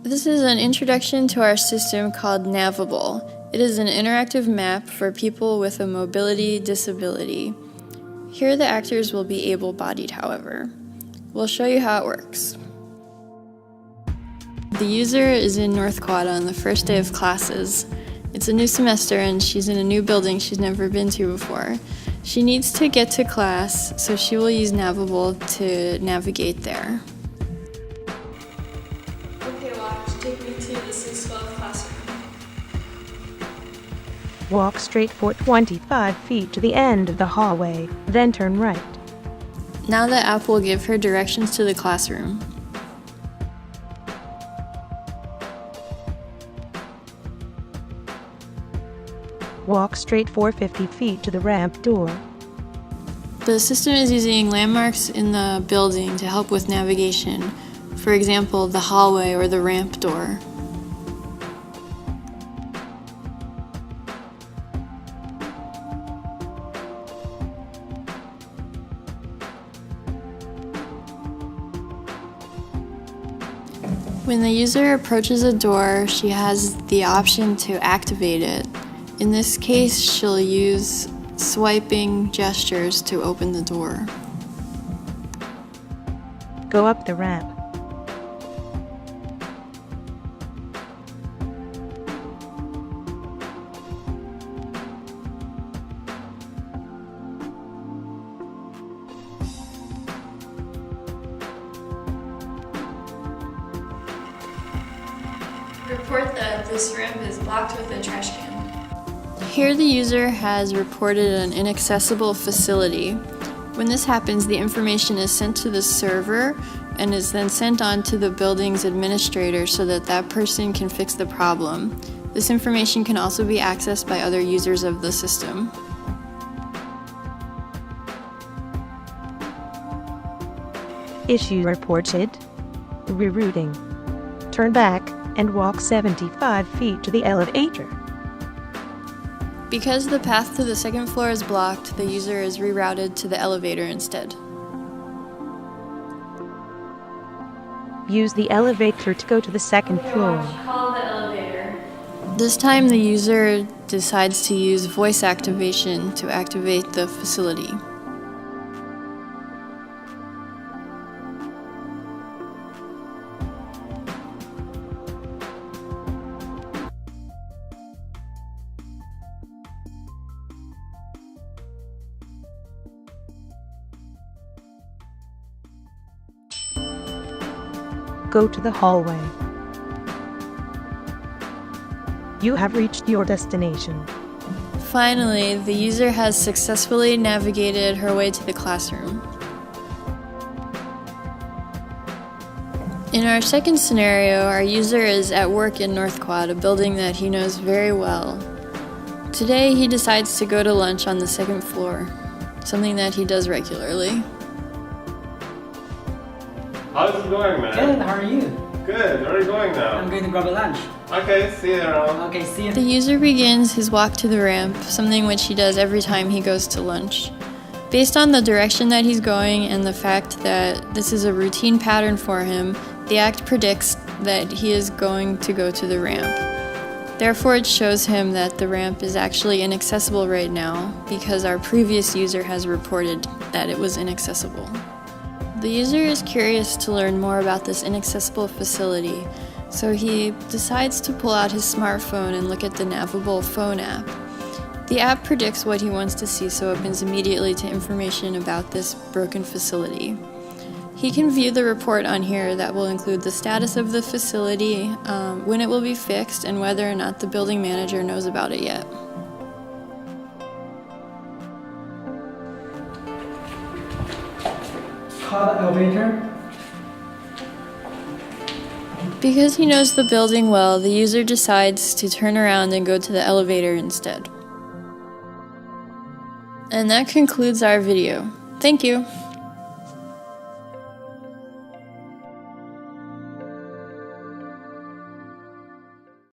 This is an introduction to our system called NAVABLE. It is an interactive map for people with a mobility disability. Here the actors will be able-bodied, however. We'll show you how it works. The user is in North Quad on the first day of classes. It's a new semester and she's in a new building she's never been to before. She needs to get to class, so she will use NAVABLE to navigate there. Okay, watch. Take me to the 612 classroom. Walk straight for 25 feet to the end of the hallway, then turn right. Now the app will give her directions to the classroom. Walk straight for 50 feet to the ramp door. The system is using landmarks in the building to help with navigation. For example, the hallway or the ramp door. When the user approaches a door, she has the option to activate it. In this case, she'll use swiping gestures to open the door. Go up the ramp. Report that this ramp is blocked with a trash can. Here the user has reported an inaccessible facility. When this happens, the information is sent to the server and is then sent on to the building's administrator so that that person can fix the problem. This information can also be accessed by other users of the system. Issue reported. Rerouting. Turn back and walk 75 feet to the elevator. Because the path to the second floor is blocked, the user is rerouted to the elevator instead. Use the elevator to go to the second floor. Call the elevator. This time the user decides to use voice activation to activate the facility. Go to the hallway. You have reached your destination. Finally, the user has successfully navigated her way to the classroom. In our second scenario, our user is at work in North Quad, a building that he knows very well. Today, he decides to go to lunch on the second floor, something that he does regularly. How's it going, man? Good, how are you? Good, where are you going now? I'm going to grab a lunch. Okay, see you around. Okay, see you. The user begins his walk to the ramp, something which he does every time he goes to lunch. Based on the direction that he's going and the fact that this is a routine pattern for him, the act predicts that he is going to go to the ramp. Therefore, it shows him that the ramp is actually inaccessible right now because our previous user has reported that it was inaccessible. The user is curious to learn more about this inaccessible facility, so he decides to pull out his smartphone and look at the NAVABLE phone app. The app predicts what he wants to see, so opens immediately to information about this broken facility. He can view the report on here that will include the status of the facility, when it will be fixed, and whether or not the building manager knows about it yet. Call the elevator. Because he knows the building well, the user decides to turn around and go to the elevator instead. And that concludes our video. Thank you.